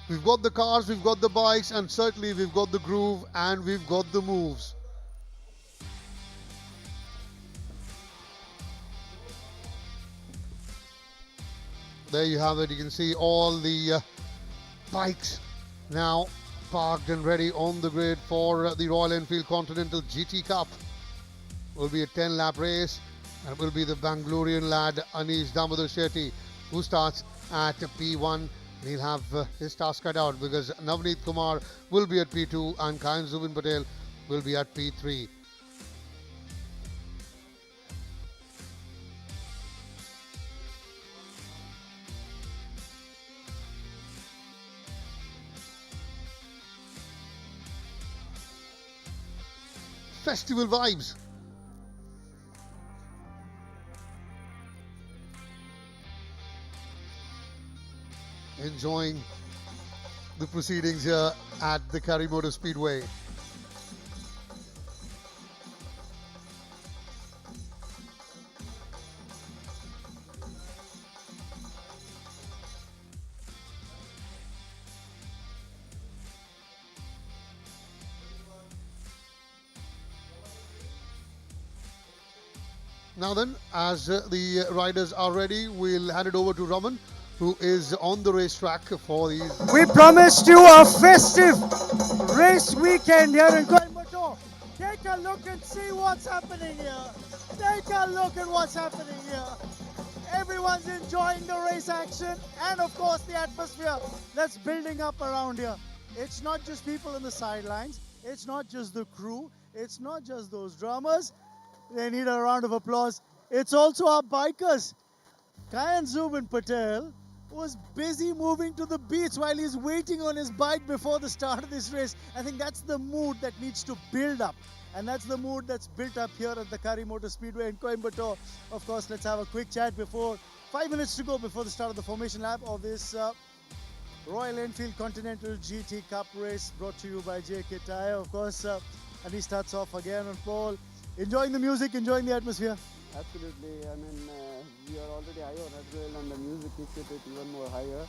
We've got the cars, we've got the bikes, and certainly we've got the groove and we've got the moves. There you have it. You can see all the bikes now parked and ready on the grid for the Royal Enfield Continental GT Cup. Will be a 10-lap race, and it will be the Bangalorean lad Anish Damodar Shetty who starts at P1. He'll have his task cut out because Navneet Kumar will be at P2 and Kayan Zubin Patel will be at P3. Festival vibes. Enjoying the proceedings here at the Curry Motor Speedway. Now then, as the riders are ready, we'll hand it over to Raman, who is on the racetrack for these. We promised you a festive race weekend here in Coimbatore. Take a look and see what's happening here. Take a look at what's happening here. Everyone's enjoying the race action and of course the atmosphere that's building up around here. It's not just people on the sidelines. It's not just the crew. It's not just those drummers. They need a round of applause. It's also our bikers. Kayan Zubin Patel was busy moving to the beach while he's waiting on his bike before the start of this race. I think that's the mood that needs to build up. And that's the mood that's built up here at the Curry Motor Speedway in Coimbatore. Of course, let's have a quick chat before 5 minutes to go before the start of the formation lap of this Royal Enfield Continental GT Cup race brought to you by JK Tyre. Of course, and he starts off again on pole. Enjoying the music, enjoying the atmosphere. Absolutely. I mean, we are already high on as well, and the music kicks it even more higher.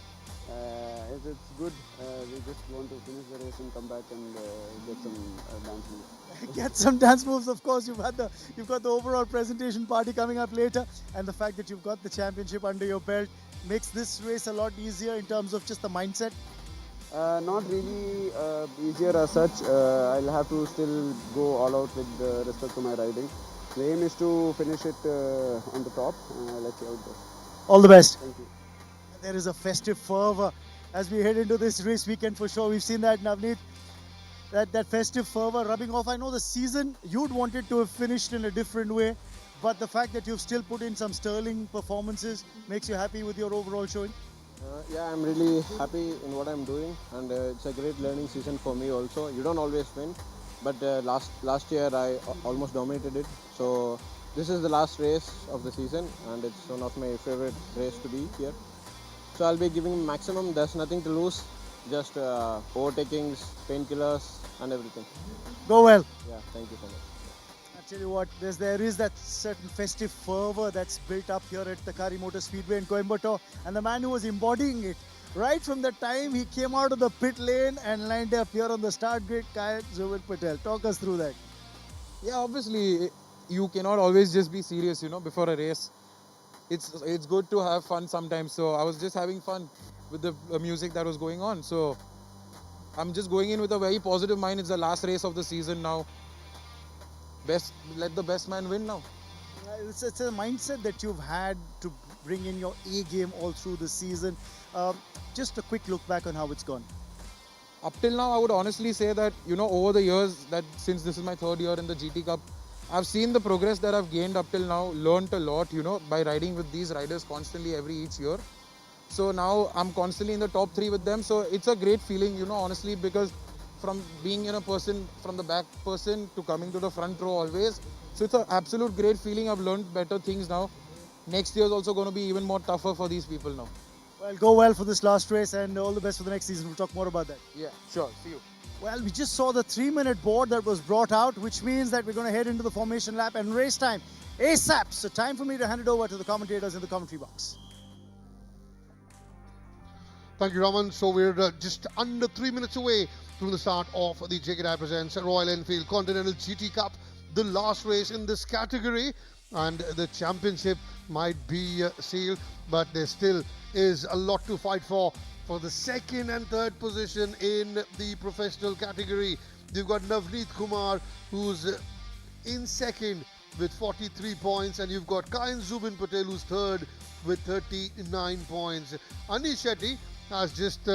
It's good. We just want to finish the race and come back and get some dance moves. Get some dance moves. Of course, you've got the overall presentation party coming up later, and the fact that you've got the championship under your belt makes this race a lot easier in terms of just the mindset. Not really easier as such. I'll have to still go all out with respect to my riding. The aim is to finish it on the top. Let's see how it goes. All the best. Thank you. There is a festive fervor as we head into this race weekend for sure. We've seen that, Navneet, that festive fervor rubbing off. I know the season you'd wanted to have finished in a different way, but the fact that you've still put in some sterling performances makes you happy with your overall showing. Yeah, I'm really happy in what I'm doing, and it's a great learning season for me also. You don't always win, but last year I almost dominated it. So this is the last race of the season, and it's one of my favorite race to be here. So I'll be giving maximum. There's nothing to lose, just overtakings, painkillers, and everything. Go well. Yeah, thank you so much. I tell you what, there is that certain festive fervor that's built up here at the Curry Motor Speedway in Coimbatore, and the man who was embodying it right from the time he came out of the pit lane and lined up here on the start grid, Kayan Zubin Patel. Talk us through that. Yeah, obviously you cannot always just be serious, before a race. It's good to have fun sometimes. So I was just having fun with the music that was going on. So I'm just going in with a very positive mind. It's the last race of the season now. Let the best man win now. It's a mindset that you've had to bring in your A game all through the season. Just a quick look back on how it's gone. Up till now, I would honestly say that, over the years, that since this is my third year in the GT Cup, I've seen the progress that I've gained up till now, learned a lot, by riding with these riders constantly each year. So now I'm constantly in the top 3 with them. So it's a great feeling, honestly, because from being from the back person to coming to the front row always. So it's an absolute great feeling. I've learned better things now. Next year is also going to be even more tougher for these people now. Well, go well for this last race and all the best for the next season. We'll talk more about that. Yeah, sure. See you. Well, we just saw the 3-minute board that was brought out, which means that we're going to head into the formation lap and race time ASAP. So time for me to hand it over to the commentators in the commentary box. Thank you, Raman. So we're just under 3 minutes away from the start of the JK Tyre presents Royal Enfield Continental GT Cup, the last race in this category, and the championship might be sealed, but there still is a lot to fight for the second and third position in the professional category. You've got Navneet Kumar, who's in second with 43 points, and you've got Kayan Zubin Patel, who's third with 39 points. Anish Shetty has just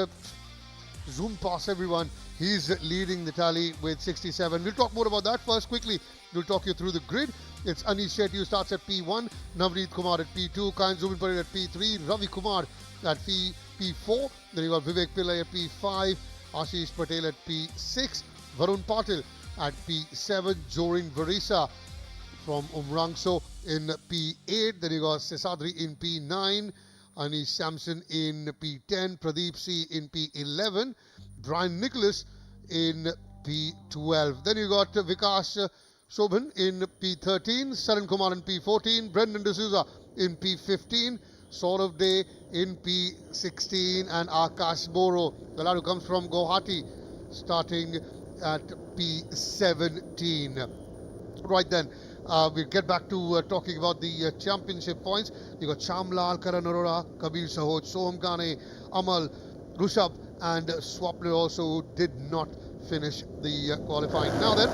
zoomed past everyone. He's leading the tally with 67. We'll talk more about that. First, quickly, we'll talk you through the grid. It's Anish Shetty who starts at P1, Navneet Kumar at P2, Kayan Zubin Patel at P3, Ravi Kumar at P4. Then you got Vivek Pillai at P5, Ashish Patel at P6, Varun Patil at P7, Joring Varisa from Umrangso in P8. Then you got Sesadri in P9, Anish Samson in P10, Pradeep C in P11, Brian Nicholas in P12. Then you got Vikas Shobhan in P13, Saran Kumar in P14, Brendan D'Souza in P15, Saurav Day in P16, and Akash Boro, the lad who comes from Guwahati, starting at P17. Right then, we'll get back to talking about the championship points. You got Shamlal, Karan Arora, Kabir Sahoj, Soham Kane, Amal, Rushabh, and Swapnil also, who did not finish the qualifying. Now then,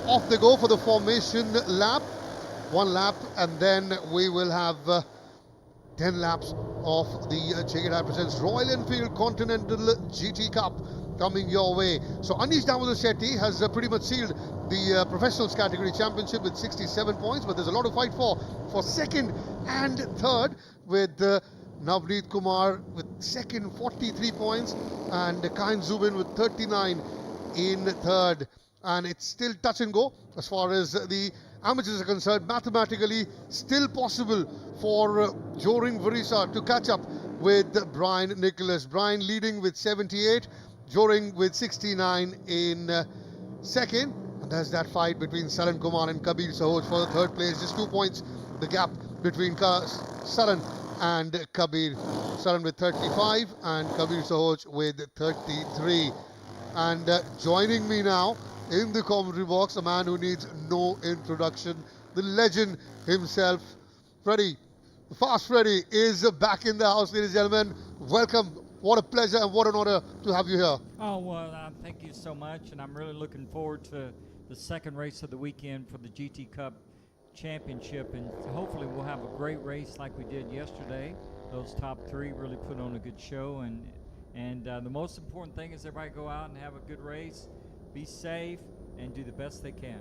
off they go for the formation lap. One lap, and then we will have 10 laps of the JK Tyre presents Royal Enfield Continental GT Cup coming your way. So Anish Damodar Shetty has pretty much sealed the professionals category championship with 67 points, but there's a lot to fight for second and third, with Navneet Kumar with second, 43 points, and Kayan Zubin with 39 in third. And it's still touch and go as far as the amateurs are concerned. Mathematically still possible for Joring Varisa to catch up with Brian Nicholas. Brian leading with 78, Joring with 69 in second. And there's that fight between Saran Kumar and Kabir Sahoj for the third place. Just 2 points the gap between Saran and Kabir. Saran with 35 and Kabir Sahoj with 33. And joining me now in the commentary box, a man who needs no introduction, the legend himself, Freddie. Fast Freddie is back in the house, ladies and gentlemen. Welcome. What a pleasure and what an honor to have you here. Oh, well, thank you so much, and I'm really looking forward to the second race of the weekend for the GT Cup Championship, and hopefully we'll have a great race like we did yesterday. Those top three really put on a good show, and the most important thing is everybody go out and have a good race, be safe, and do the best they can.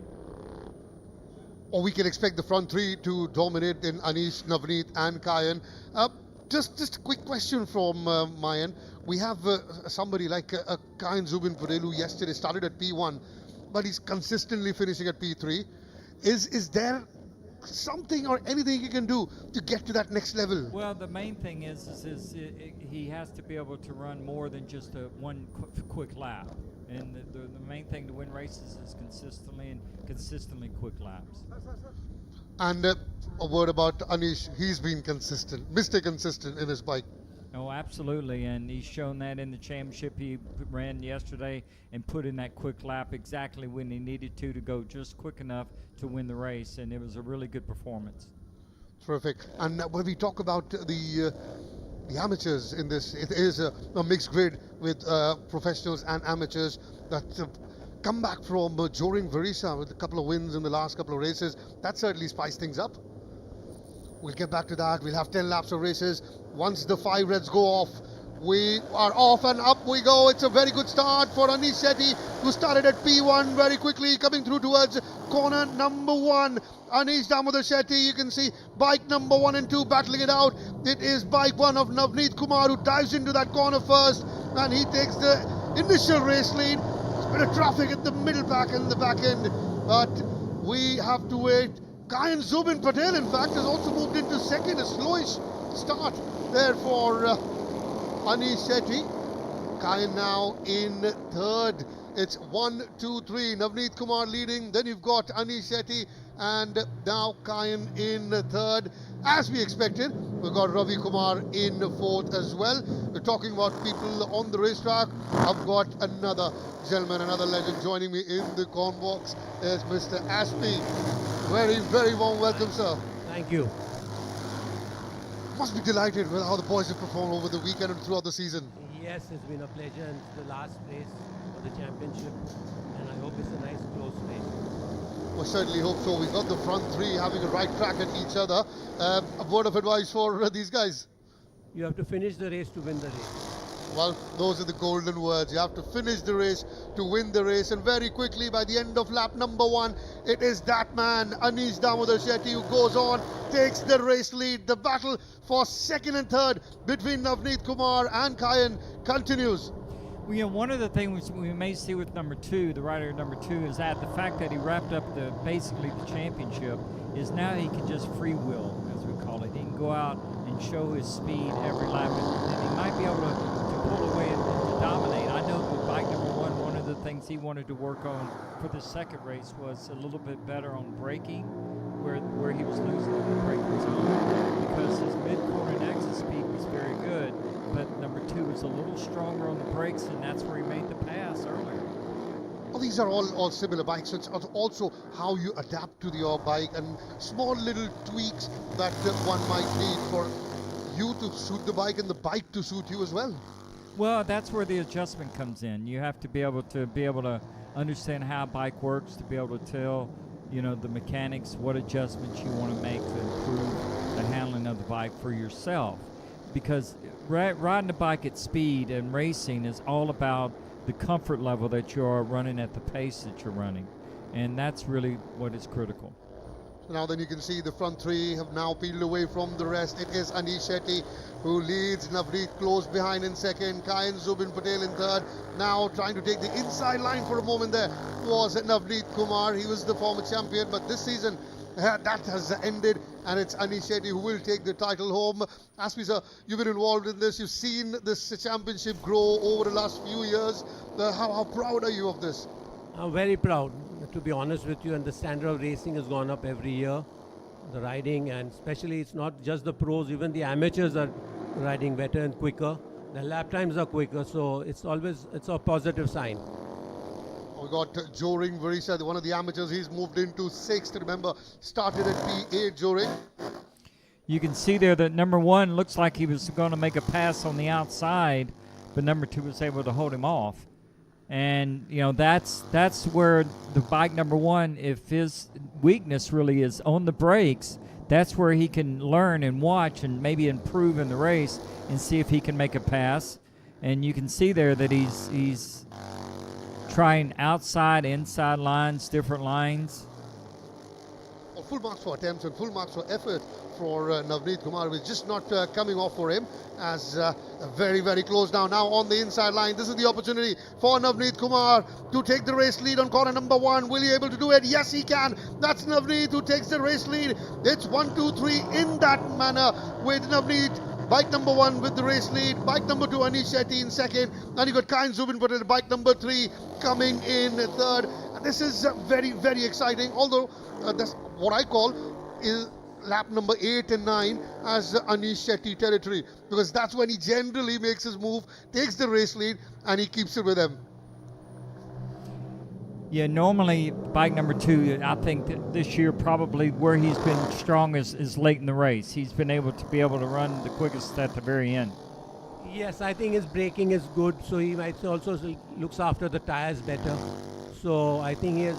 Or we can expect the front three to dominate in Anish, Navneet and Kayan. Just a quick question from my end. We have somebody like Kayan Zubin Patel, who yesterday started at P1, but he's consistently finishing at P3. Is there something or anything he can do to get to that next level? Well, the main thing is he has to be able to run more than just one quick lap. And the main thing to win races is consistently quick laps. And a word about Anish, he's been consistent, Mr. Consistent in his bike. Oh, absolutely, and he's shown that in the championship. He ran yesterday and put in that quick lap exactly when he needed to go just quick enough to win the race, and it was a really good performance. Terrific. And when we talk about the amateurs in this, it is a mixed grid with professionals and amateurs that come back from Joring Varisa with a couple of wins in the last couple of races. That certainly spiced things up. We'll get back to that. We'll have 10 laps of races. Once the 5 reds go off, we are off and up we go. It's a very good start for Anish Shetty, who started at P1 very quickly, coming through towards corner number 1. Anish Damodar Shetty, you can see bike number 1 and 2 battling it out. It is bike 1 of Navneet Kumar, who dives into that corner first, and he takes the initial race lead. There's a bit of traffic at the middle pack and the back end, but we have to wait. Kayan Zubin Patel, in fact, has also moved into second. A slowish start there for Anish Shetty. Kayan now in third. It's 1, 2, 3. Navneet Kumar leading. Then you've got Anish Shetty and now Kayan in third. as we expected, we've got Ravi Kumar in fourth as well. We're talking about people on the racetrack. I've got another gentleman, another legend joining me in the corn box. Is Mr. Ashby. Very, very warm welcome, sir. Thank you. Must be delighted with how the boys have performed over the weekend and throughout the season. Yes, it's been a pleasure, and it's the last race of the championship, and I hope it's a nice close race. We certainly hope so. We've got the front three having a right crack at each other. A word of advice for these guys. You have to finish the race to win the race. Well, those are the golden words. You have to finish the race to win the race. And very quickly, by the end of lap number 1, it is that man, Anish Damodar Shetty, who goes on, takes the race lead. The battle for second and third between Navneet Kumar and Kayan continues. Well, you know, one of the things we may see with number 2, the rider number 2, is that the fact that he wrapped up basically the championship is now he can just free wheel, as we call it. He can go out and show his speed every lap, and he might be able to pull away and to dominate. I know with bike number 1, one of the things he wanted to work on for the second race was a little bit better on braking, where he was losing in the braking zone, because his mid-corner and exit speed was very good, but number 2 was a little stronger on the brakes, and that's where he made the pass earlier. Well, these are all similar bikes. So it's also how you adapt to your bike and small little tweaks that one might need for you to suit the bike and the bike to suit you as well. Well, that's where the adjustment comes in. You have to be able to understand how a bike works, to be able to tell, you know, the mechanics what adjustments you want to make to improve the handling of the bike for yourself. Because riding the bike at speed and racing is all about the comfort level that you're running at the pace that you're running. And that's really what is critical. So now then you can see the front three have now peeled away from the rest. It is Anish Shetty who leads, Navneet close behind in second, Kayan Zubin Patel in third. Now trying to take the inside line for a moment there was Navneet Kumar. He was the former champion, but this season that has ended, and it's Anish Shetty who will take the title home. Aspi sir, you've been involved in this. You've seen this championship grow over the last few years. How proud are you of this? I'm very proud, to be honest with you, and the standard of racing has gone up every year. The riding, and especially it's not just the pros, even the amateurs are riding better and quicker. The lap times are quicker, so it's a positive sign. We got Joe Ring Varisa, one of the amateurs. He's moved into 6th. Remember, started at P8, Joe Ring. You can see there that number 1 looks like he was going to make a pass on the outside, but number 2 was able to hold him off. And, you know, that's where the bike number 1, if his weakness really is on the brakes, that's where he can learn and watch and maybe improve in the race and see if he can make a pass. And you can see there that he's trying outside, inside lines, different lines. Well, full marks for attempts and full marks for effort for Navneet Kumar, which is just not coming off for him, as very, very close now on the inside line. This is the opportunity for Navneet Kumar to take the race lead on corner number 1. Will he able to do it? Yes, he can. That's Navneet who takes the race lead. It's 1, 2, 3 in that manner with Navneet. Bike number 1 with the race lead. Bike number 2, Anish Shetty in second. And you got Kayan Zubin Patel, bike number 3 coming in third. And this is very, very exciting. Although that's what I call is lap number 8 and 9 as Anish Shetty territory, because that's when he generally makes his move, takes the race lead, and he keeps it with him. Yeah, normally bike number 2, I think that this year probably where he's been strong is late in the race. He's been able to run the quickest at the very end. Yes, I think his braking is good, so he might also looks after the tires better. So I think he has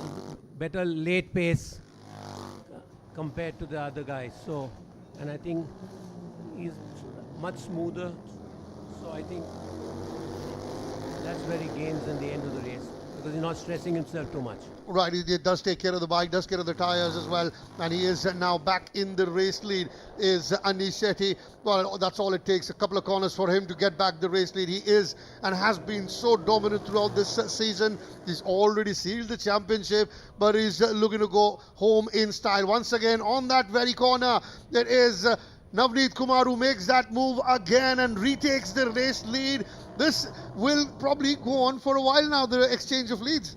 better late pace compared to the other guys. So, and I think he's much smoother. So I think that's where he gains in the end of the race, because he's not stressing himself too much. Right, he does take care of the bike, does care of the tires as well, and he is now back in the race lead, is Anish Shetty. Well, that's all it takes, a couple of corners for him to get back the race lead. He is and has been so dominant throughout this season. He's already sealed the championship, but he's looking to go home in style. Once again, on that very corner, there is Navneet Kumar who makes that move again and retakes the race lead. This will probably go on for a while now, the exchange of leads.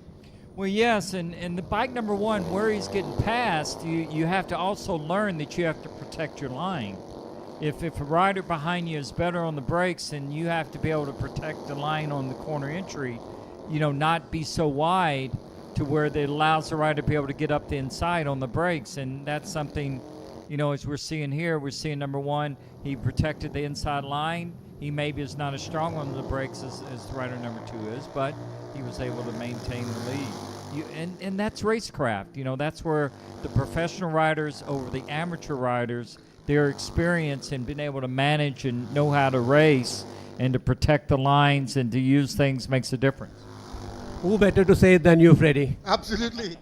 Well, yes, and the bike number one, where he's getting past, you have to also learn that you have to protect your line. If a rider behind you is better on the brakes, then you have to be able to protect the line on the corner entry, not be so wide to where it allows the rider to be able to get up the inside on the brakes. And that's something, as we're seeing here, we're seeing number one, he protected the inside line. He maybe is not as strong on the brakes as the rider number two is, but he was able to maintain the lead. And that's racecraft. That's where the professional riders over the amateur riders, their experience and being able to manage and know how to race and to protect the lines and to use things makes a difference. Who better to say it than you, Freddie? Absolutely.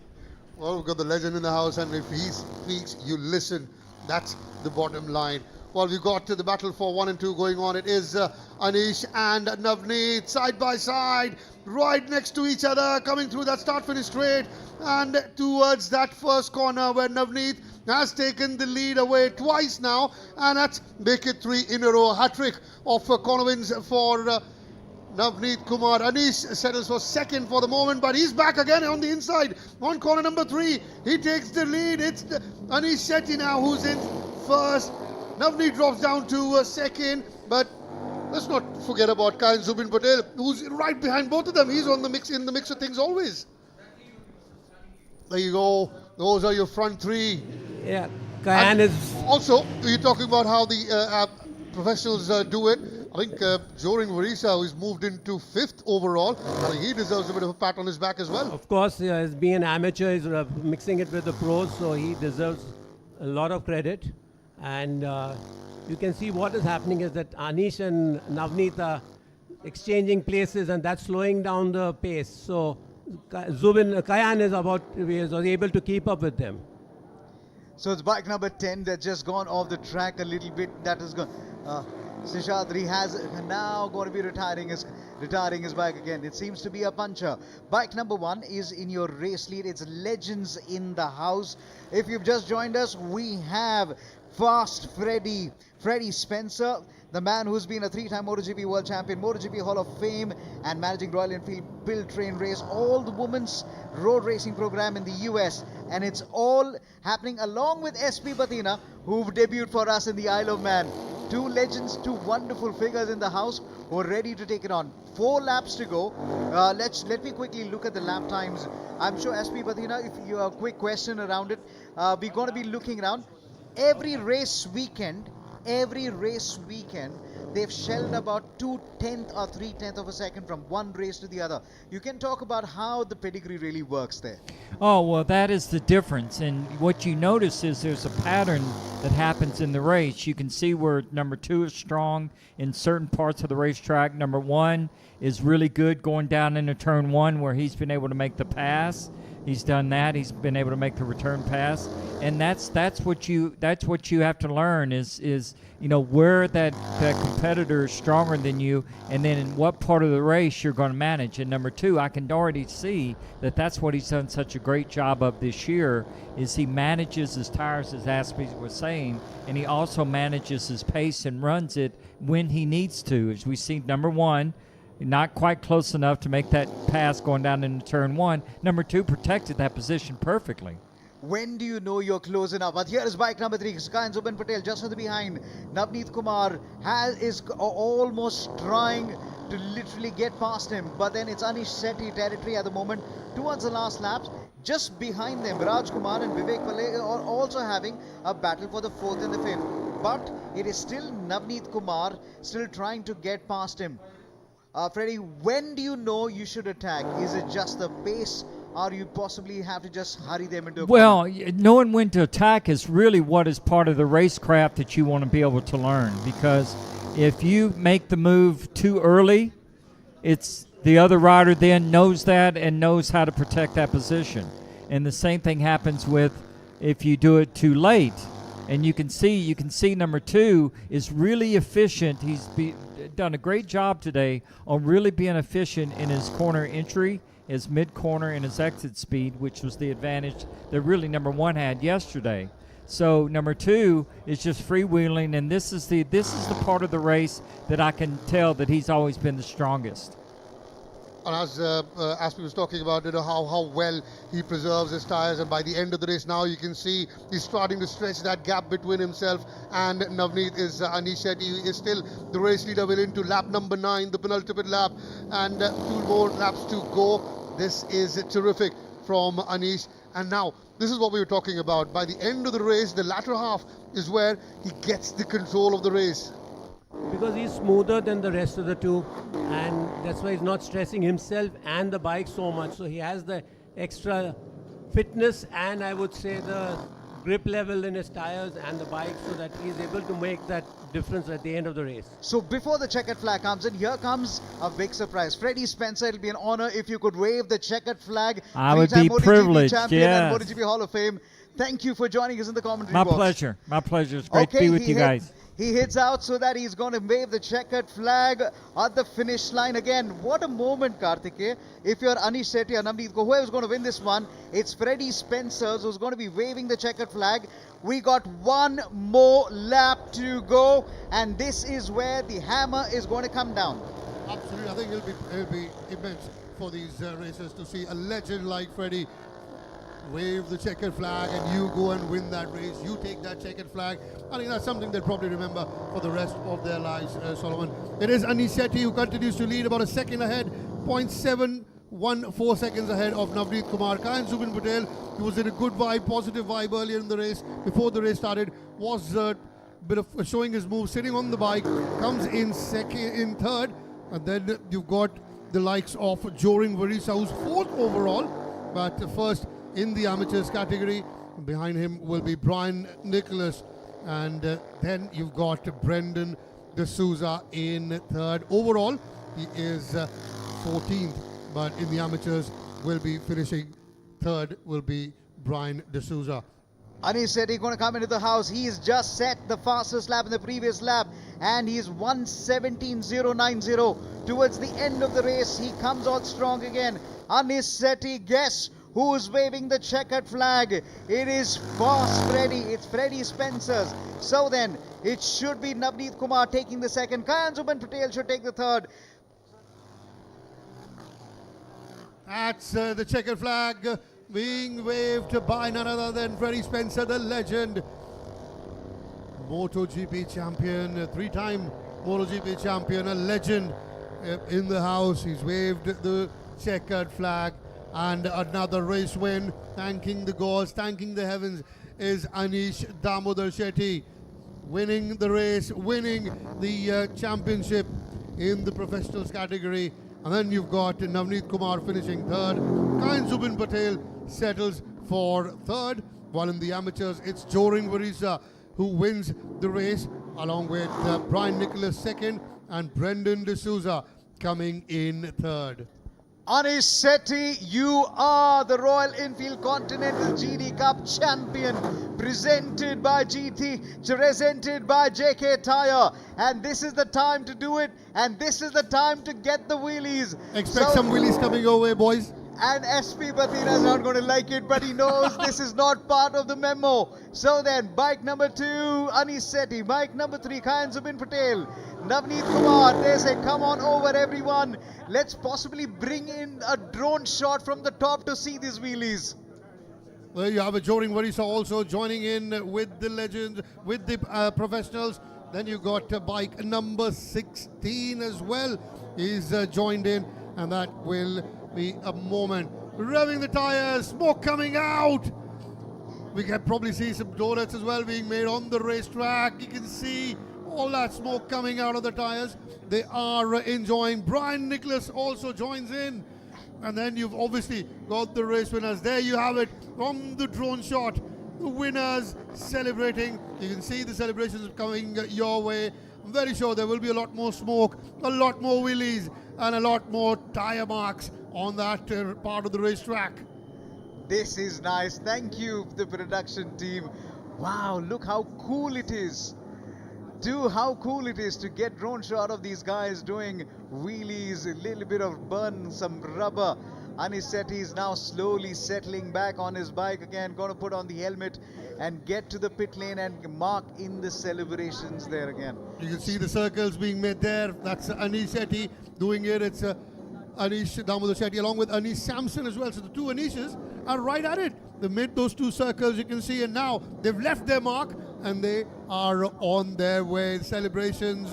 Well, we've got the legend in the house, and if he speaks, you listen. That's the bottom line. Well, we've got the battle for 1 and 2 going on. It is Anish and Navneet side by side, right next to each other, coming through that start-finish straight and towards that first corner where Navneet has taken the lead away twice now, and that's make it 3 in a row. Hat-trick of corner wins for Navneet Kumar. Anish settles for second for the moment, but he's back again on the inside on corner number 3. He takes the lead. It's Anish Shetty now who's in first. Navneet drops down to second, but let's not forget about Kayan Zubin Patel, who's right behind both of them. He's on the mix of things always. There you go. Those are your front 3. Yeah, Kayan is... Also, you're talking about how the professionals do it. I think Joring Varisa, who's moved into 5th overall, I think he deserves a bit of a pat on his back as well. Of course, as being an amateur, he's mixing it with the pros, so he deserves a lot of credit. And you can see what is happening is that Anish and Navneet are exchanging places, and that's slowing down the pace. So Kayan was able to keep up with them. So it's bike number 10 that's just gone off the track a little bit. That is gone. Seshadri has now going to be retiring his bike again. It seems to be a puncher. Bike number 1 is in your race lead. It's legends in the house. If you've just joined us, we have Fast Freddie Spencer, the man who's been a 3-time MotoGP World Champion, MotoGP Hall of Fame, and managing Royal Enfield Build Train Race, all the women's road racing program in the US, and it's all happening along with SP Batina, who debuted for us in the Isle of Man. 2 legends, 2 wonderful figures in the house who are ready to take it on. 4 laps to go. Let me quickly look at the lap times. I'm sure SP Batina, if you have a quick question around it, we're going to be looking around. Every race weekend, they've shelled about 2/10 or 3/10 of a second from one race to the other. You can talk about how the pedigree really works there. Oh, well, that is the difference. And what you notice is there's a pattern that happens in the race. You can see where number 2 is strong in certain parts of the racetrack. Number 1 is really good going down into turn 1 where he's been able to make the pass. He's done that. He's been able to make the return pass, and that's what you have to learn is where that competitor is stronger than you, and then in what part of the race you're going to manage. And number 2, I can already see that's what he's done such a great job of this year is he manages his tires, as Aspie was saying, and he also manages his pace and runs it when he needs to. As we see, number 1. Not quite close enough to make that pass going down into turn 1. Number 2 protected that position perfectly. When do you know you're close enough? But here is bike number 3, Kayan Zubin Patel, just on the behind. Navneet Kumar is almost trying to literally get past him, but then it's Anish Shetty territory at the moment towards the last laps. Just behind them, Raj Kumar and Vivek Palay are also having a battle for the 4th and the 5th. But it is still Navneet Kumar still trying to get past him. Freddie, when do you know you should attack? Is it just the pace, or you possibly have to just hurry them into a corner? Knowing when to attack is really what is part of the racecraft that you want to be able to learn, because if you make the move too early, it's the other rider then knows that and knows how to protect that position. And the same thing happens with if you do it too late. And you can see number 2 is really efficient. He's done a great job today on really being efficient in his corner entry, his mid-corner, and his exit speed, which was the advantage that really number 1 had yesterday. So number 2 is just freewheeling, and this is the part of the race that I can tell that he's always been the strongest. And as we was talking about, how well he preserves his tires, and by the end of the race now you can see he's starting to stretch that gap between himself and Navneet. Anish Shetty is still the race leader. We're into lap number 9, the penultimate lap, and 2 more laps to go. This is terrific from Anish. And now this is what we were talking about. By the end of the race, the latter half is where he gets the control of the race. Because he's smoother than the rest of the two, and that's why he's not stressing himself and the bike so much. So he has the extra fitness and I would say the grip level in his tires and the bike, so that he's able to make that difference at the end of the race. So before the checkered flag comes in, here comes a big surprise. Freddie Spencer, it'll be an honor if you could wave the checkered flag. I would Three-time be MotoGP privileged, champion and yes. MotoGP Hall of Fame. Thank you for joining us in the commentary My box. pleasure. My pleasure. It's great to be with you guys. He hits out so that he's going to wave the checkered flag at the finish line again. What a moment, Karthike. If you're Anish Shetty or Navneet, whoever's going to win this one, it's Freddie Spencer who's going to be waving the checkered flag. We got one more lap to go, and this is where the hammer is going to come down. Absolutely, I think it'll be immense for these racers to see a legend like Freddie wave the checkered flag and you go and win that race. You take that checkered flag. I think that's something they'll probably remember for the rest of their lives, Solomon. It is Anish Shetty who continues to lead about a second ahead, 0.714 seconds ahead of Navneet Kumar. Kayan Zubin Patel, who was in a good vibe, positive vibe earlier in the race, before the race started, was a bit of showing his move, sitting on the bike, comes in third, and then you've got the likes of Joring Varisa, who's 4th overall, but first in the amateurs category. Behind him will be Brian Nicholas, and then you've got Brendan D'Souza in 3rd. Overall, he is 14th, but in the amateurs will be finishing 3rd will be Brian D'Souza. Anish Shetty going to come into the house. He's just set the fastest lap in the previous lap, and he's 1:17.090. Towards the end of the race, he comes on strong again. Anish Shetty, guess who's waving the checkered flag? It is Boss Freddie. It's Freddie Spencer's. So then, it should be Navneet Kumar taking the 2nd. Kayan Zubin Patel should take the 3rd. That's the checkered flag being waved by none other than Freddie Spencer, the legend. MotoGP champion, 3-time MotoGP champion, a legend in the house. He's waved the checkered flag, and another race win. Thanking the gods, thanking the heavens, is Anish Damodar Shetty, winning the race, winning the championship in the professionals category. And then you've got Navneet Kumar finishing 3rd. Kayan Zubin Patel settles for 3rd, while in the amateurs it's Joring Varisa who wins the race, along with Brian Nicholas 2nd and Brendan D'Souza coming in 3rd. Anish Shetty, you are the Royal Enfield Continental GT Cup champion, presented by JK Tyre, and this is the time to do it, and this is the time to get the wheelies. Expect some wheelies coming your way, boys. And SP Bathina is not going to like it, but he knows this is not part of the memo. So then, bike number 2, Anish Shetty. Bike number 3, Kayan Zubin Patel. Navneet Kumar, they say, come on over everyone. Let's possibly bring in a drone shot from the top to see these wheelies. There you have a Joring Varisa also joining in with the legends, with the professionals. Then you got bike number 16 as well. He's joined in, and that will be a moment. Revving the tires, smoke coming out. We can probably see some donuts as well being made on the racetrack. You can see all that smoke coming out of the tires. They are enjoying. Brian Nicholas also joins in. And then you've obviously got the race winners. There you have it from the drone shot. The winners celebrating. You can see the celebrations coming your way. I'm very sure there will be a lot more smoke, a lot more wheelies, and a lot more tire marks on that part of the racetrack. This is nice. Thank you, the production team. Wow, look how cool it is. How cool it is to get drone shot of these guys doing wheelies, a little bit of burn, some rubber. Anish Shetty is now slowly settling back on his bike again, going to put on the helmet and get to the pit lane and mark in the celebrations there again. You can see the circles being made there. That's Anish Shetty doing it. It's Anish Damodar Shetty along with Anish Sampson as well. So the two Anishes are right at it. They made those two circles, you can see, and now they've left their mark and they are on their way. Celebrations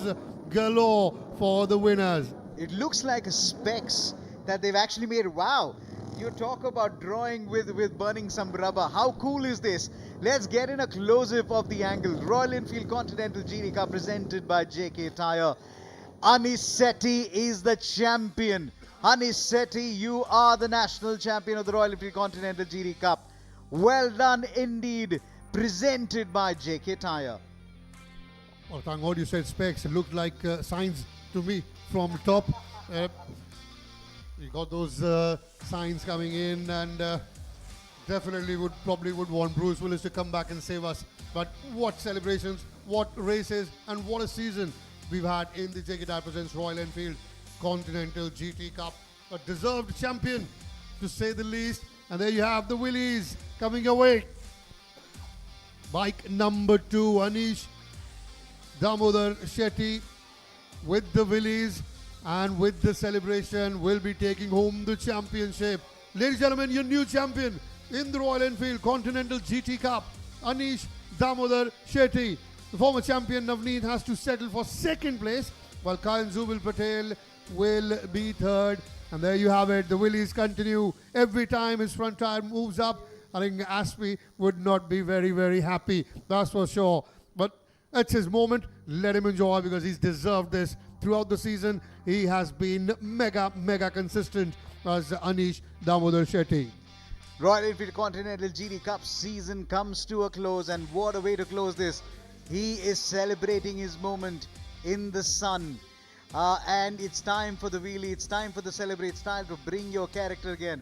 galore for the winners. It looks like a specs that they've actually made. Wow, you talk about drawing with burning some rubber. How cool is this? Let's get in a close-up of the angle. Royal Enfield Continental GT Cup presented by JK Tyre. Anish Sethi is the champion. Anish Sethi, you are the national champion of the Royal Enfield Continental GT Cup. Well done indeed. Presented by JK Tyre. Well, thank God you said specs. It looked like signs to me from the top. You got those signs coming in, and definitely would want Bruce Willis to come back and save us. But what celebrations, what races, and what a season we've had in the JK Tyre presents Royal Enfield Continental GT Cup. A deserved champion, to say the least. And there you have the Willies coming your way. Bike number 2, Anish Damodar Shetty with the Willies and with the celebration will be taking home the championship. Ladies and gentlemen, your new champion in the Royal Enfield Continental GT Cup, Anish Damodar Shetty. The former champion Navneet has to settle for second place, while Kayan Zubil Patel will be third. And there you have it. The Willies continue. Every time his front tire moves up, I think Aspie would not be very, very happy. That's for sure. But it's his moment. Let him enjoy, because he's deserved this. Throughout the season, he has been mega consistent as Anish Damodar Shetty. Royal Enfield Continental GT Cup season comes to a close, and what a way to close this. He is celebrating his moment in the sun. And it's time for the wheelie, it's time for the celebrate, it's time to bring your character again.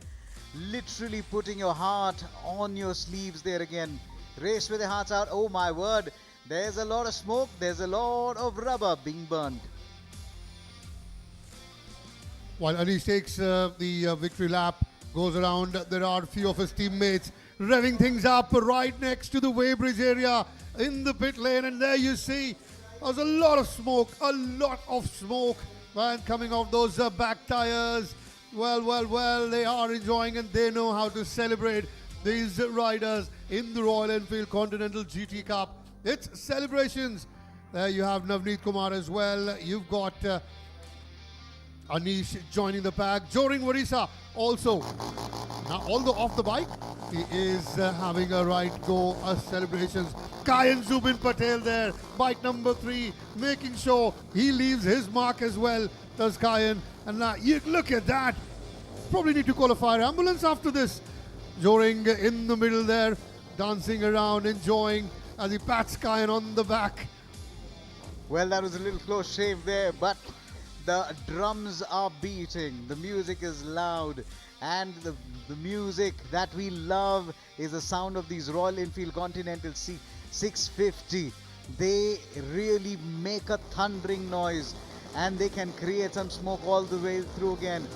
Literally putting your heart on your sleeves there again. Race with your hearts out. Oh my word, there's a lot of smoke, there's a lot of rubber being burned. While Anish takes the victory lap, goes around, there are a few of his teammates revving things up right next to the weighbridge area in the pit lane, and there you see there's a lot of smoke, man, coming off those back tires. Well, they are enjoying, and they know how to celebrate these riders in the Royal Enfield Continental GT Cup. It's celebrations. There you have Navneet Kumar as well. You've got Anish joining the pack. Joring Warisa also. Now, although off the bike, he is having a right go. Celebrations. Kayan Zubin Patel there, bike number 3, making sure he leaves his mark as well. Does Kayan. And now, you look at that. Probably need to call a fire ambulance after this. Joring in the middle there, dancing around, enjoying as he pats Kayan on the back. Well, that was a little close shave there, but the drums are beating, the music is loud, and the music that we love is the sound of these Royal Enfield Continental 650. They really make a thundering noise, and they can create some smoke all the way through again.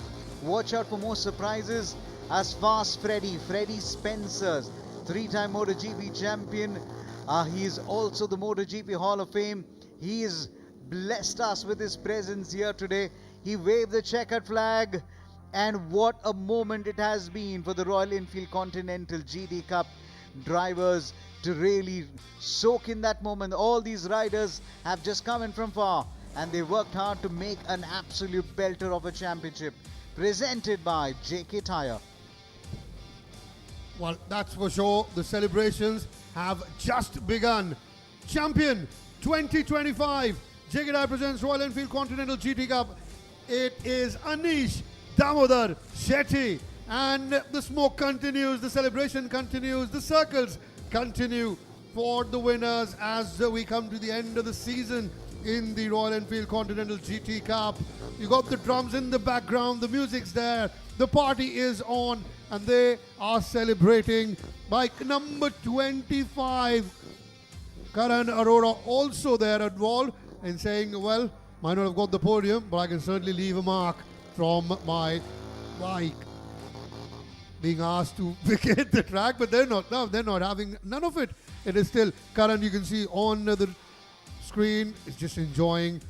Watch out for more surprises as Fast Freddy Spencer's 3-time MotoGP champion. He is also the MotoGP Hall of Fame. He is blessed us with his presence here today. He waved the checkered flag, and what a moment it has been for the Royal Enfield Continental GT Cup drivers to really soak in that moment. All these riders have just come in from far, and they worked hard to make an absolute belter of a championship. Presented by JK Tyre. Well, that's for sure. The celebrations have just begun. Champion 2025. JK Tyre presents Royal Enfield Continental GT Cup. It is Anish Damodar Shetty. And the smoke continues, the celebration continues, the circles continue for the winners as we come to the end of the season in the Royal Enfield Continental GT Cup. You got the drums in the background, the music's there, the party is on, and they are celebrating. Bike number 25, Karan Arora also there involved in saying, well, might not have got the podium, but I can certainly leave a mark from my bike. Being asked to vacate the track, but they're not having none of it. It is still Karan, you can see on the screen, is just enjoying.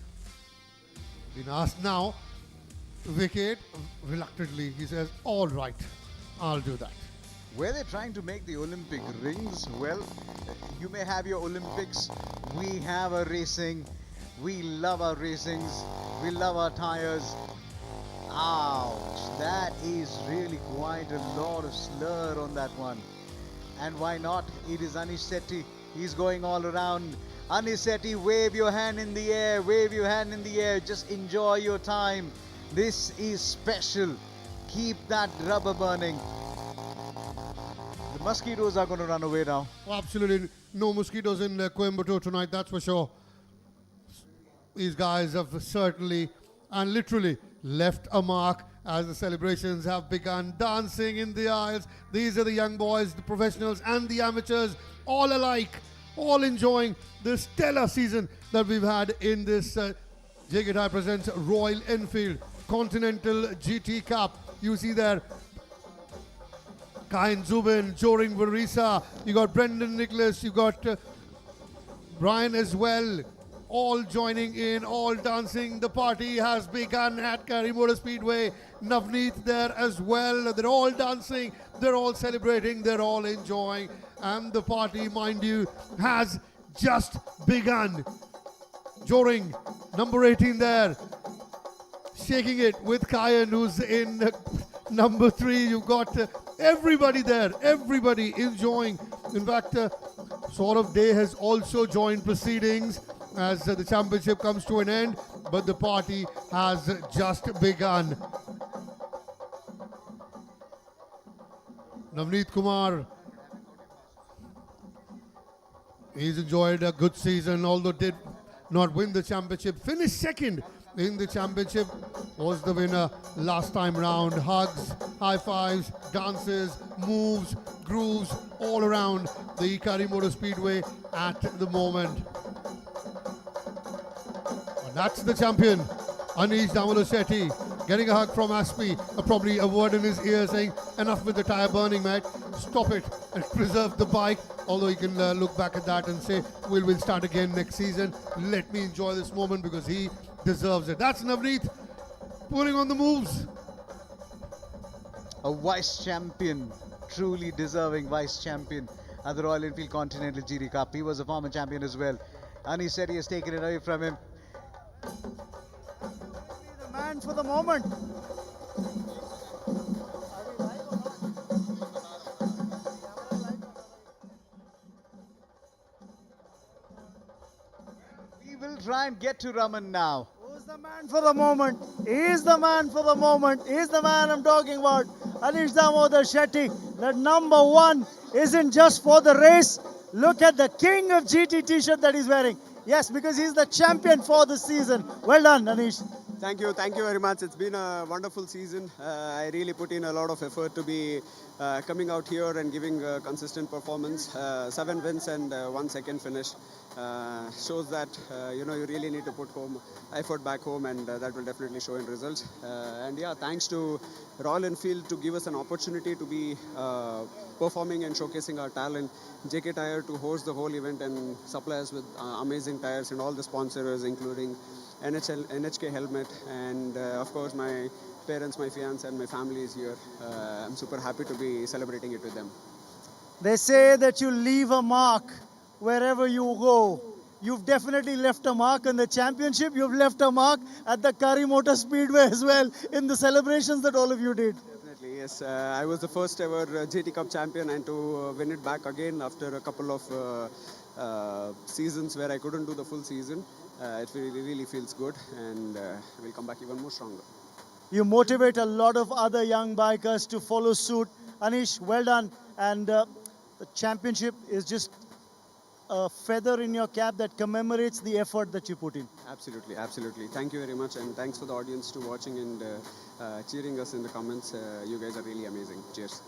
Being asked now vacate. Reluctantly, he says, all right, I'll do that. Were they trying to make the Olympic rings? Well, you may have your Olympics. We have our racing. We love our racings. We love our tires. Ouch. That is really quite a lot of slur on that one. And why not? It is Anish Sethi. He's going all around. Anish Sethi, wave your hand in the air. Wave your hand in the air. Just enjoy your time. This is special. Keep that rubber burning. The mosquitoes are going to run away now. Absolutely no mosquitoes in Coimbatore tonight, that's for sure. These guys have certainly and literally left a mark as the celebrations have begun. Dancing in the aisles. These are the young boys, the professionals and the amateurs, all alike, all enjoying the stellar season that we've had in this JK Tyre presents Royal Enfield Continental GT Cup. You see there Kain Zubin, Joring Varisa, you got Brendan Nicholas, you got Brian as well, all joining in, all dancing. The party has begun at Kari Motor Speedway. Navneet there as well. They're all dancing, they're all celebrating, they're all enjoying. And the party, mind you, has just begun. Joring, number 18 there, shaking it with Kayan, who's in number 3. You've got everybody there, everybody enjoying. In fact, Saurav Day has also joined proceedings as the championship comes to an end, but the party has just begun. Navneet Kumar, he's enjoyed a good season, although did not win the championship. Finished second in the championship, was the winner last time round. Hugs, high fives, dances, moves, grooves all around the Kari Motor Speedway at the moment. And that's the champion, Anish Damodar Shetty, getting a hug from Aspie, probably a word in his ear saying, enough with the tyre burning, mate, stop it and preserve the bike. Although you can look back at that and say, we'll start again next season. Let me enjoy this moment because he deserves it. That's Navneet pulling on the moves. A vice champion, truly deserving vice champion at the Royal Enfield Continental GT Cup. He was a former champion as well. Anish Sethi has taken it away from him. The man for the moment. We will try and get to Raman now. Who's the man for the moment? He's the man for the moment. He's the man I'm talking about. Anish Damodar Shetty. The number 1 isn't just for the race. Look at the King of GT t-shirt that he's wearing. Yes, because he's the champion for the season. Well done, Anish. Thank you very much. It's been a wonderful season. I really put in a lot of effort to be coming out here and giving a consistent performance. 7 wins and 1 second finish shows that you really need to put effort back home, and that will definitely show in results. And yeah, thanks to Royal Enfield to give us an opportunity to be performing and showcasing our talent. JK Tyre to host the whole event and supply us with amazing tires, and all the sponsors including NHK helmet, and of course my parents, my fiance and my family is here. I'm super happy to be celebrating it with them. They say that you leave a mark wherever you go. You've definitely left a mark in the championship. You've left a mark at the Kari Motor Speedway as well in the celebrations that all of you did. Definitely, yes. I was the first ever GT Cup champion, and to win it back again after a couple of seasons where I couldn't do the full season. It really feels good, and we'll come back even more stronger. You motivate a lot of other young bikers to follow suit. Anish, well done. And the championship is just a feather in your cap that commemorates the effort that you put in. Absolutely. Thank you very much, and thanks for the audience to watching and cheering us in the comments. You guys are really amazing. Cheers.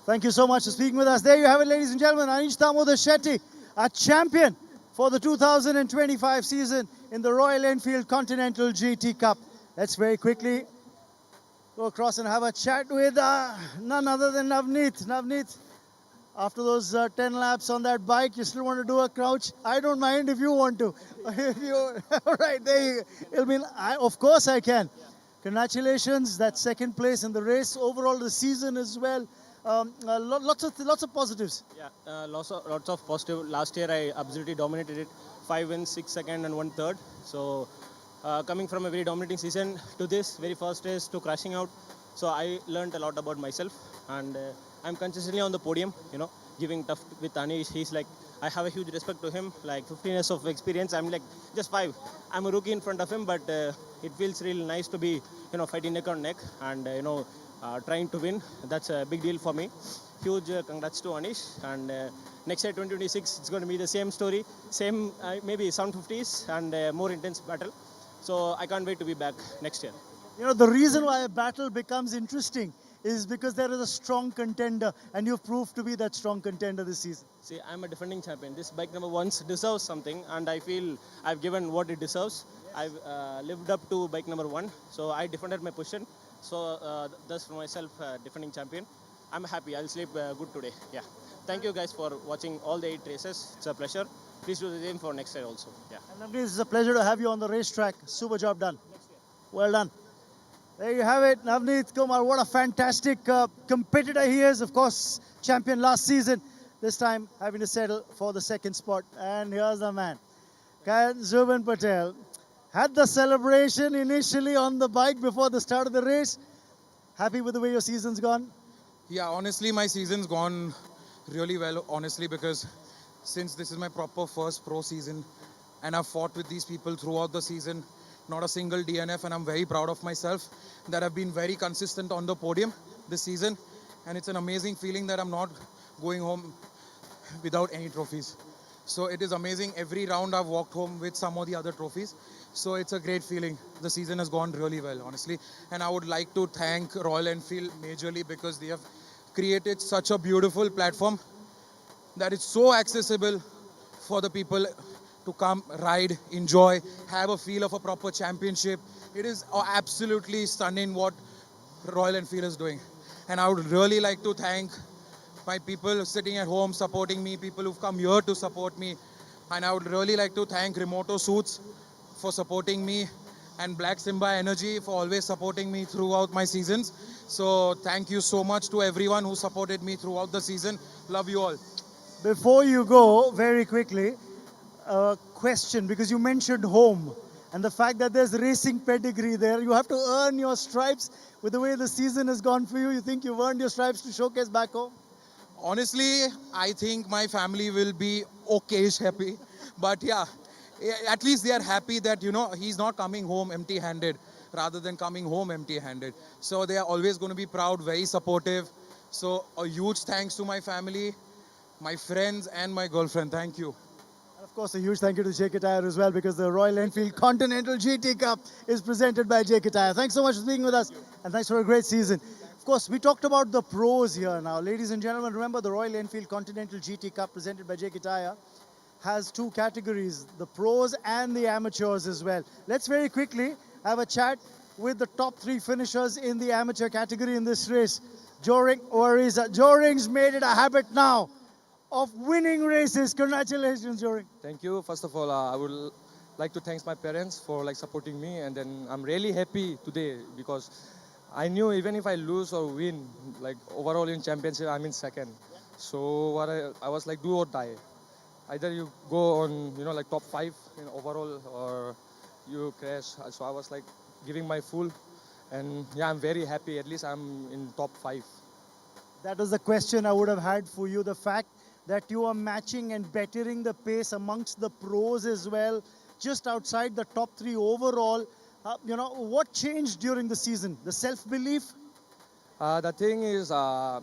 Thank you so much for speaking with us. There you have it, ladies and gentlemen. Anish Damodar Shetty, a champion for the 2025 season in the Royal Enfield Continental GT Cup. Let's very quickly go across and have a chat with none other than Navneet. Navneet, after those 10 laps on that bike, you still want to do a crouch? I don't mind if you want to. If you, all right, there you go. Of course I can. Congratulations, that second place in the race. Overall, the season as well. Lots of positives. Yeah, lots of positive. Last year I absolutely dominated it. 5 wins, 6 second, and 1 third. So coming from a very dominating season to this very first race to crashing out, so I learned a lot about myself, and I'm consistently on the podium. Giving tough with Anish. He's like, I have a huge respect to him. Like 15 years of experience. I'm like just 5. I'm a rookie in front of him, but it feels really nice to be fighting neck on neck and trying to win. That's a big deal for me. Huge congrats to Anish. And next year 2026, it's going to be the same story, same maybe 750s and more intense battle. So I can't wait to be back next year. The reason why a battle becomes interesting is because there is a strong contender, and you've proved to be that strong contender this season. See, I'm a defending champion. This bike number 1 deserves something, and I feel I've given what it deserves. I've lived up to bike number 1, so I defended my position. So thus for myself, defending champion. I'm happy. I'll sleep good today. Yeah. Thank you guys for watching all the 8 races. It's a pleasure. Please do the same for next year also. Yeah. And Navneet, it's a pleasure to have you on the racetrack. Super job done. Well done. There you have it, Navneet Kumar. What a fantastic competitor he is. Of course, champion last season. This time having to settle for the second spot. And here's the man, Zubin Patel. Had the celebration initially on the bike before the start of the race. Happy with the way your season's gone? Yeah, honestly, my season's gone really well, honestly, because since this is my proper first pro season and I've fought with these people throughout the season, not a single DNF, and I'm very proud of myself that I've been very consistent on the podium this season, and it's an amazing feeling that I'm not going home without any trophies. So it is amazing. Every round I've walked home with some of the other trophies. So it's a great feeling. The season has gone really well, honestly. And I would like to thank Royal Enfield majorly because they have created such a beautiful platform that is so accessible for the people to come, ride, enjoy, have a feel of a proper championship. It is absolutely stunning what Royal Enfield is doing. And I would really like to thank my people sitting at home supporting me, people who've come here to support me. And I would really like to thank Remoto Suits for supporting me and Black Simba Energy for always supporting me throughout my seasons. So thank you so much to everyone who supported me throughout the season. Love you all. Before you go, very quickly, a question, because you mentioned home and the fact that there's racing pedigree there. You have to earn your stripes with the way the season has gone for you. You think you've earned your stripes to showcase back home? Honestly, I think my family will be okayish happy. But yeah, at least they are happy that, he's not coming home empty-handed rather than coming home empty-handed. So they are always going to be proud, very supportive. So a huge thanks to my family, my friends and my girlfriend. Thank you. And of course, a huge thank you to JK Tyre as well, because the Royal Enfield Continental GT Cup is presented by JK Tyre. Thanks so much for being with us, and thanks for a great season. Of course, we talked about the pros here now. Ladies and gentlemen, remember the Royal Enfield Continental GT Cup presented by JK Tyre has 2 categories, the pros and the amateurs as well. Let's very quickly have a chat with the top 3 finishers in the amateur category in this race. Joring Wariza. Joring's made it a habit now of winning races. Congratulations, Joring. Thank you. First of all, I would like to thank my parents for supporting me, and then I'm really happy today because I knew even if I lose or win, overall in championship, I'm in second. So what I was like, do or die. Either you go on, top 5 in overall, or you crash. So I was giving my full, and yeah, I'm very happy. At least I'm in top 5. That was the question I would have had for you. The fact that you are matching and bettering the pace amongst the pros as well, just outside the top 3 overall. What changed during the season? The self-belief? The thing is, I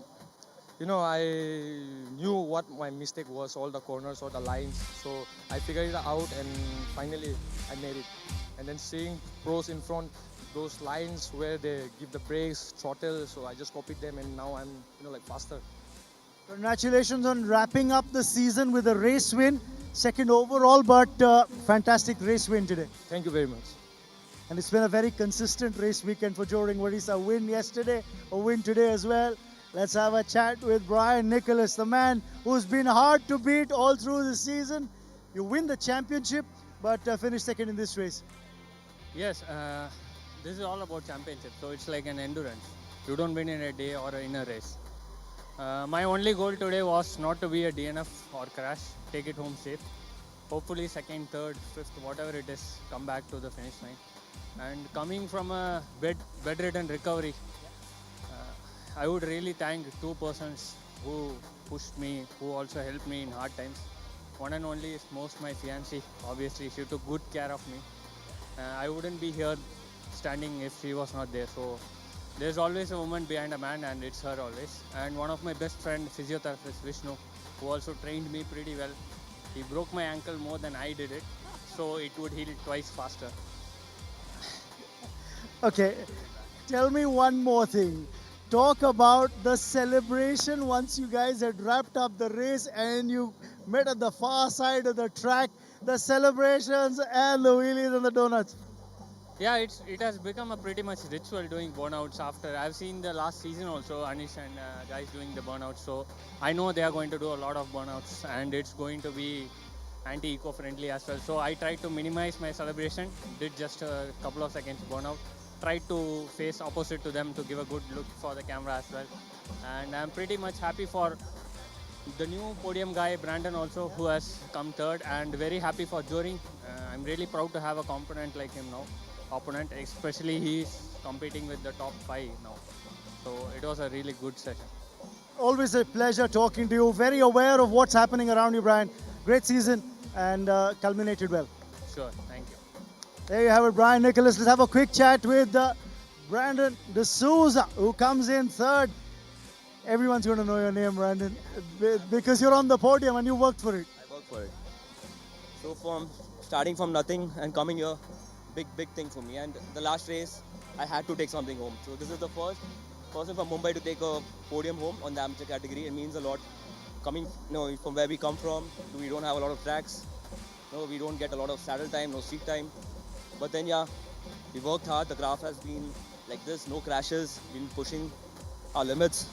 knew what my mistake was, all the corners or the lines. So I figured it out, and finally I made it. And then seeing pros in front, those lines where they give the brakes, throttle, so I just copied them, and now I'm, faster. Congratulations on wrapping up the season with a race win. Second overall, but fantastic race win today. Thank you very much. And it's been a very consistent race weekend for Joring Warisa. Win yesterday, a win today as well. Let's have a chat with Brian Nicholas, the man who's been hard to beat all through the season. You win the championship, but finish second in this race. Yes, this is all about championship. So it's like an endurance. You don't win in a day or in a race. My only goal today was not to be a DNF or crash, take it home safe. Hopefully second, third, fifth, whatever it is, come back to the finish line. And coming from a bedridden recovery, I would really thank two persons who pushed me, who also helped me in hard times. One and only is most my fiancée. Obviously, she took good care of me. I wouldn't be here standing if she was not there. So there's always a woman behind a man, and it's her always. And one of my best friend, physiotherapist Vishnu, who also trained me pretty well. He broke my ankle more than I did it, so it would heal twice faster. Okay, tell me one more thing. Talk about the celebration once you guys had wrapped up the race and you met at the far side of the track. The celebrations and the wheelies and the donuts. Yeah, it has become a pretty much ritual doing burnouts after. I've seen the last season also, Anish and guys doing the burnouts. So I know they are going to do a lot of burnouts and it's going to be anti-eco-friendly as well. So I tried to minimize my celebration, did just a couple of seconds burnout. Tried to face opposite to them to give a good look for the camera as well. And I'm pretty much happy for the new podium guy, Brandon also, who has come third, and very happy for Joring. I'm really proud to have a opponent, especially he's competing with the top 5 now. So it was a really good session. Always a pleasure talking to you. Very aware of what's happening around you, Brian. Great season and culminated well. Sure, thank you. There you have it, Brian Nicholas. Let's have a quick chat with Brandon D'Souza, who comes in third. Everyone's going to know your name, Brandon, because you're on the podium and you worked for it. I worked for it. So from starting from nothing and coming here, big thing for me. And the last race, I had to take something home. So this is the first person from Mumbai to take a podium home on the amateur category. It means a lot. Coming, from where we come from, we don't have a lot of tracks. We don't get a lot of saddle time, no seat time. But then, yeah, we worked hard. The graph has been like this, no crashes, been pushing our limits.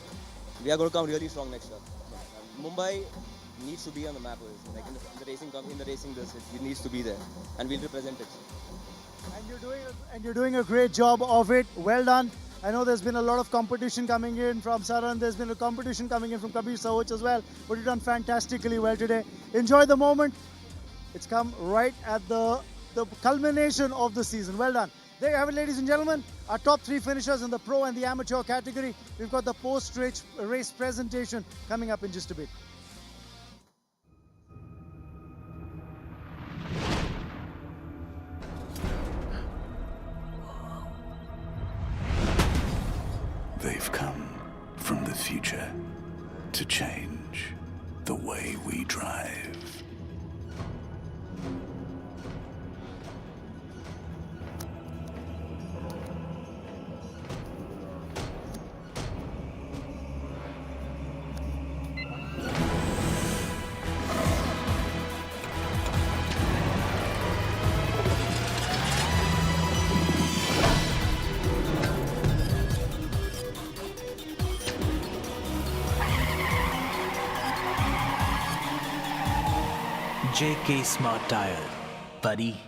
We are going to come really strong next year. Mumbai needs to be on the map. Like in the racing, it needs to be there, and we'll represent it. And you're doing a great job of it. Well done. I know there's been a lot of competition coming in from Saran. There's been a competition coming in from Kabir Sawach as well. But you've done fantastically well today. Enjoy the moment. It's come right at the culmination of the season. Well done. There you have it, ladies and gentlemen. Our top 3 finishers in the pro and the amateur category. We've got the post-race presentation coming up in just a bit. They've come from the future to change the way we drive. JK Smart Tyre, buddy.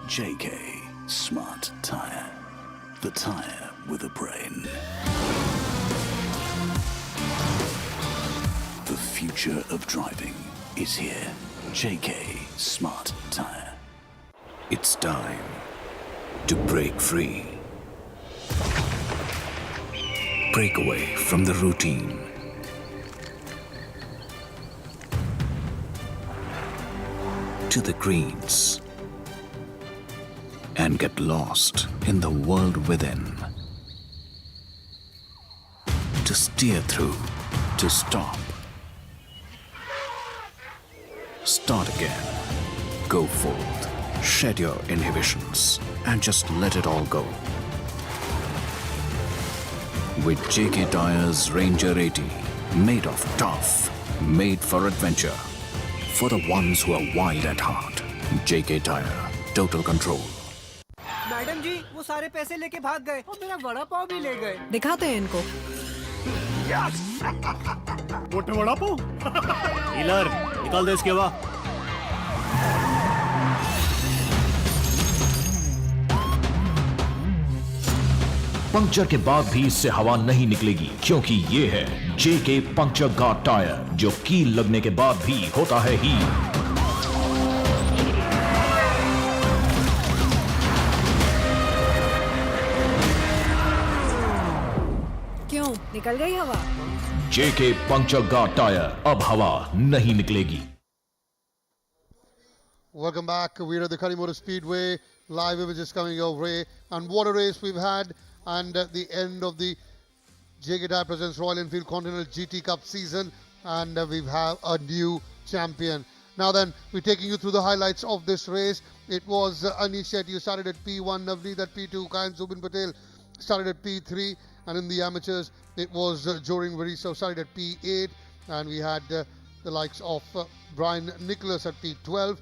JK Smart Tyre, the tyre with a brain. The future of driving is here. JK Smart Tyre. It's time to break free. Break away from the routine. To the greens. And get lost in the world within. To steer through, to stop. Start again. Go forth. Shed your inhibitions and just let it all go. With JK Tyre's Ranger 80, made of tough, made for adventure. For the ones who are wild at heart. JK Tyre, total control. Madam ji वो सारे पैसे लेके भाग गए और मेरा वड़ा पाव भी ले गए। दिखाते हैं इनको। मोटे वड़ा पाव। हीलर निकाल दे इसके हवा। पंक्चर के बाद भी इससे हवा नहीं निकलेगी क्योंकि ये है जेके पंक्चर गार्ड टायर जो कील लगने के बाद भी होता है हील। क्यों निकल गई हवा? जेके पंक्चर गार्ड टायर, अब हवा नहीं निकलेगी। Welcome back. We're at the Curry Motor Speedway. Live images coming your way. And what a race we've had. And at the end of the JK Tyre presents Royal Enfield Continental GT Cup season. And we have a new champion. Now then, we're taking you through the highlights of this race. It was Anish Shetty who started at P1, Navneet at P2, Kayan Zubin Patel started at P3. And in the amateurs, it was Joring Variso started at P8. And we had the likes of Brian Nicholas at P12.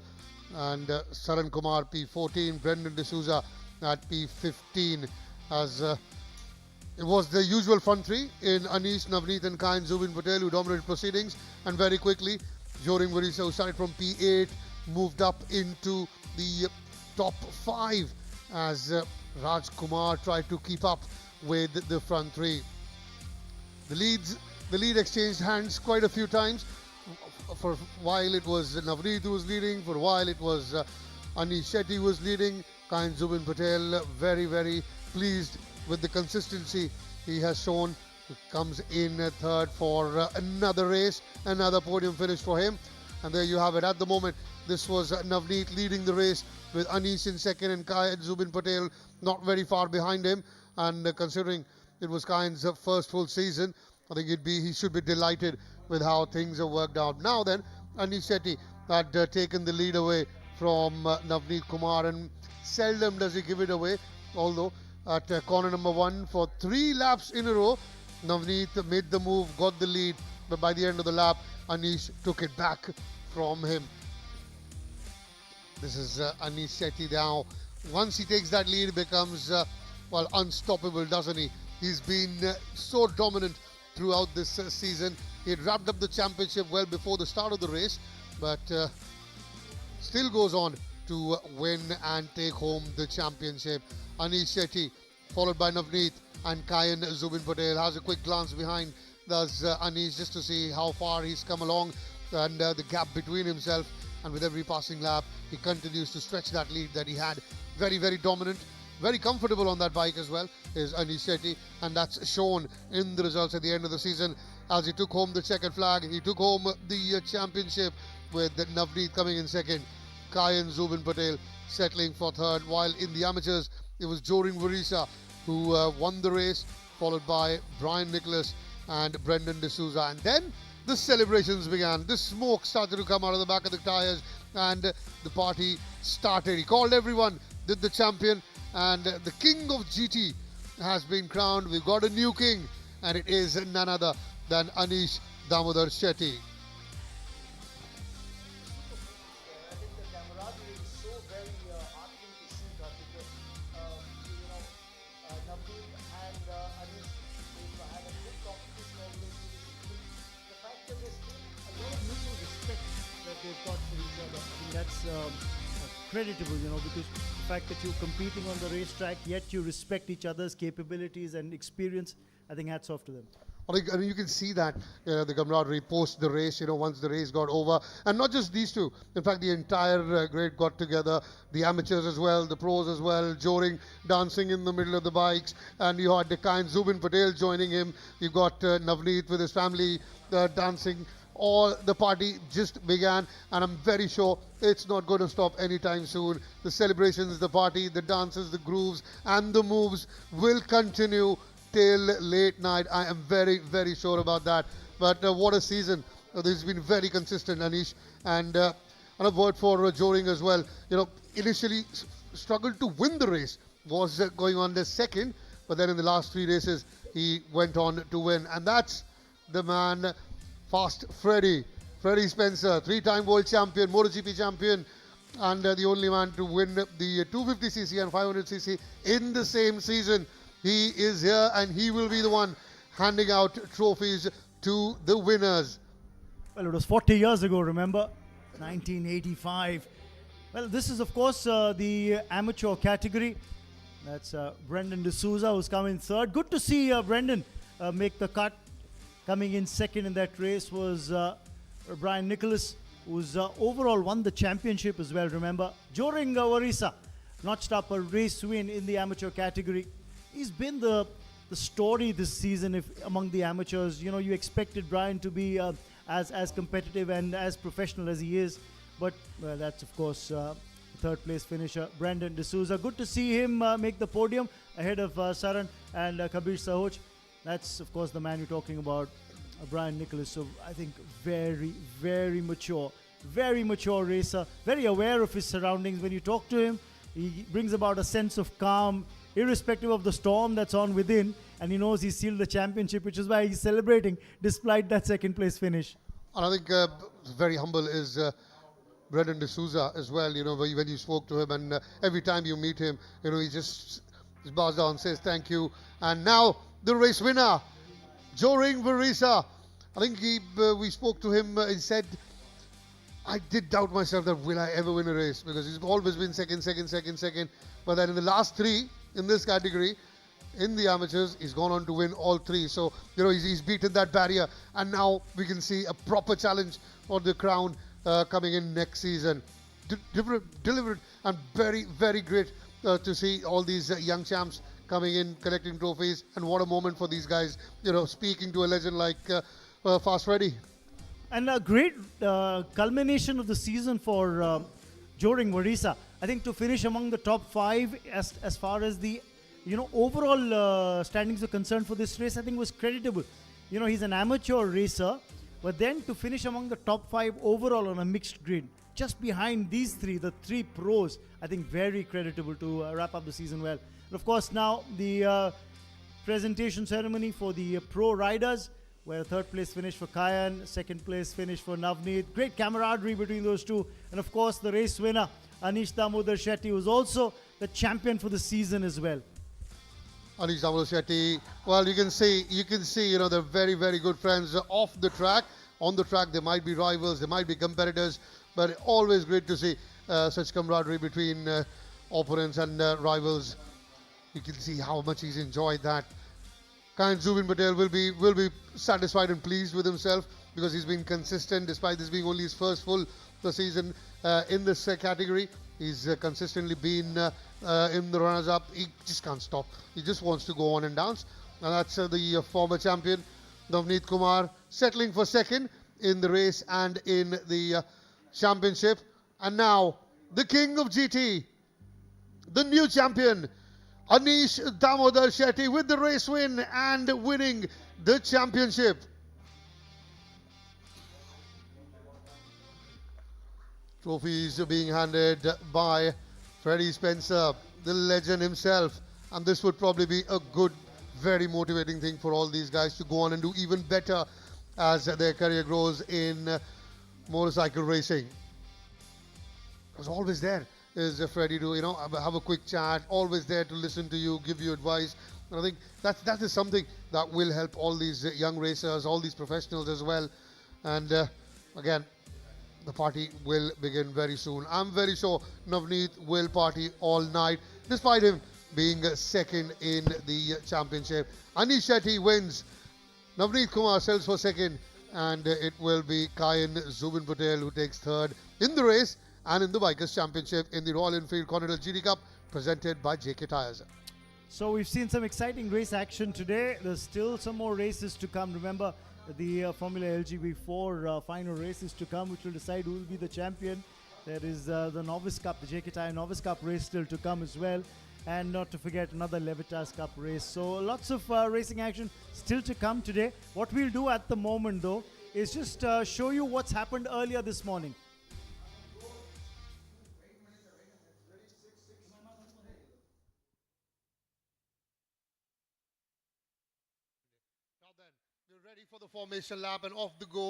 And Saran Kumar P14, Brendan D'Souza at P15. As it was the usual front three in Anish, Navneet and Kayan Zubin Patel who dominated proceedings, and very quickly Joring Varisa, who started from P8, moved up into the top 5 as Raj Kumar tried to keep up with the front three. The lead exchanged hands quite a few times. For a while it was Navneet who was leading, for a while it was Anish Shetty who was leading. Kayan Zubin Patel very, very pleased with the consistency he has shown. He comes in third for another race, another podium finish for him. And there you have it. At the moment, this was Navneet leading the race with Anish in second and Kayan Zubin Patel not very far behind him. And considering it was Kayan's first full season, I think he should be delighted with how things have worked out. Now then, Anish Shetty had taken the lead away from Navneet Kumar, and seldom does he give it away. Although at corner number 1 for 3 laps in a row, Navneet made the move, got the lead, but by the end of the lap, Anish took it back from him. This is Anish Shetty now. Once he takes that lead, it becomes, unstoppable, doesn't he? He's been so dominant throughout this season. He had wrapped up the championship well before the start of the race, but still goes on to win and take home the championship. Anish Shetty, followed by Navneet and Kayan Zubin Patel. Has a quick glance behind, does Anish, just to see how far he's come along and the gap between himself. And with every passing lap, he continues to stretch that lead that he had. Very, very dominant, very comfortable on that bike as well, is Anish Shetty. And that's shown in the results at the end of the season as he took home the checkered flag. He took home the championship with Navneet coming in second, Kayan Zubin Patel settling for third, while in the amateurs, it was Joring Varisa who won the race, followed by Brian Nicholas and Brendan D'Souza. And then the celebrations began. The smoke started to come out of the back of the tyres and the party started. He called everyone, did the champion, and the king of GT has been crowned. We've got a new king, and it is none other than Anish Damodar Shetty. That's creditable, because the fact that you're competing on the racetrack, yet you respect each other's capabilities and experience, I think hats off to them. I mean, you can see that the camaraderie post the race, once the race got over. And not just these two. In fact, the entire grade got together, the amateurs as well, the pros as well, Joring dancing in the middle of the bikes. And you had the Kayan Zubin Patel joining him. You got Navneet with his family dancing. All the party just began, and I'm very sure it's not going to stop anytime soon. The celebrations, the party, the dances, the grooves, and the moves will continue till late night. I am very, very sure about that. But what a season. This has been very consistent, Anish. And a word for Joring as well. Initially struggled to win the race. Was going on the second, but then in the last 3 races, he went on to win. And that's the man, Fast Freddie Spencer, 3-time world champion, MotoGP champion, and the only man to win the 250cc and 500cc in the same season. He is here and he will be the one handing out trophies to the winners. Well, it was 40 years ago, remember? 1985. Well, this is, of course, the amateur category. That's Brendan D'Souza, who's come in third. Good to see Brendan make the cut. Coming in second in that race was Brian Nicholas, who's overall won the championship as well, remember. Joring Warisa notched up a race win in the amateur category. He's been the story this season among the amateurs. You know, you expected Brian to be as competitive and as professional as he is. But that's, of course, third place finisher, Brendan D'Souza. Good to see him make the podium ahead of Saran and Kabir Sahoch. That's, of course, the man you're talking about, Brian Nicholas. So I think very, very mature racer, very aware of his surroundings. When you talk to him, he brings about a sense of calm, irrespective of the storm that's on within, and he knows he's sealed the championship, which is why he's celebrating despite that second place finish. And I think very humble is Brendan D'Souza as well. You know, when you spoke to him, and every time you meet him, you know, he just bows down, says thank you. And now the race winner, Joring Varisa. I think we spoke to him. He said, I did doubt myself that will I ever win a race, because he's always been second. But then in the last three in this category, in the amateurs, he's gone on to win all three. So, you know, he's beaten that barrier. And now we can see a proper challenge for the crown coming in next season. Deliberate and very, very great to see all these young champs coming in, collecting trophies. And what a moment for these guys, you know, speaking to a legend like Fast Freddy. And a great culmination of the season for Joring Warisa. I think to finish among the top five as far as the overall standings are concerned for this race, I think was creditable. You know, he's an amateur racer, but then to finish among the top five overall on a mixed grid, just behind these three, the three pros, I think very creditable to wrap up the season well. And of course, now the presentation ceremony for the pro riders, where third place finish for Kayan, second place finish for Navneet. Great camaraderie between those two. And of course, the race winner, Anish Damodar Shetty, was also the champion for the season as well. Anish Damodar Shetty, well, you can see, you know, they're very, very good friends off the track. On the track, there might be rivals, there might be competitors, but always great to see such camaraderie between opponents and rivals. You can see how much he's enjoyed that. Kayan Zubin Patel will be satisfied and pleased with himself, because he's been consistent despite this being only his first full season in this category. He's consistently been in the runners-up. He just can't stop. He just wants to go on and dance. And that's the former champion, Navneet Kumar, settling for second in the race and in the championship. And now, the king of GT, the new champion, Anish Damodar Shetty, with the race win and winning the championship. Trophies are being handed by Freddie Spencer, the legend himself. And this would probably be a good, very motivating thing for all these guys to go on and do even better as their career grows in motorcycle racing. Because always there is Freddie to, you know, have a quick chat, always there to listen to you, give you advice. And I think that is something that will help all these young racers, all these professionals as well. And again, the party will begin very soon. I'm very sure Navneet will party all night, despite him being second in the championship. Anish Shetty wins. Navneet Kumar sells for second, and it will be Kayan Zubin Patel who takes third in the race and in the Bikers Championship in the Royal Enfield Continental GT Cup, presented by JK Tyres. So we've seen some exciting race action today. There's still some more races to come. Remember, the Formula LGB4 final races to come, which will decide who will be the champion. There is the Novice Cup, the JK Tyre Novice Cup race still to come as well. And not to forget another Levitas Cup race. So lots of racing action still to come today. What we'll do at the moment, though, is just show you what's happened earlier this morning. Now then, we're ready for the formation lap and off the go.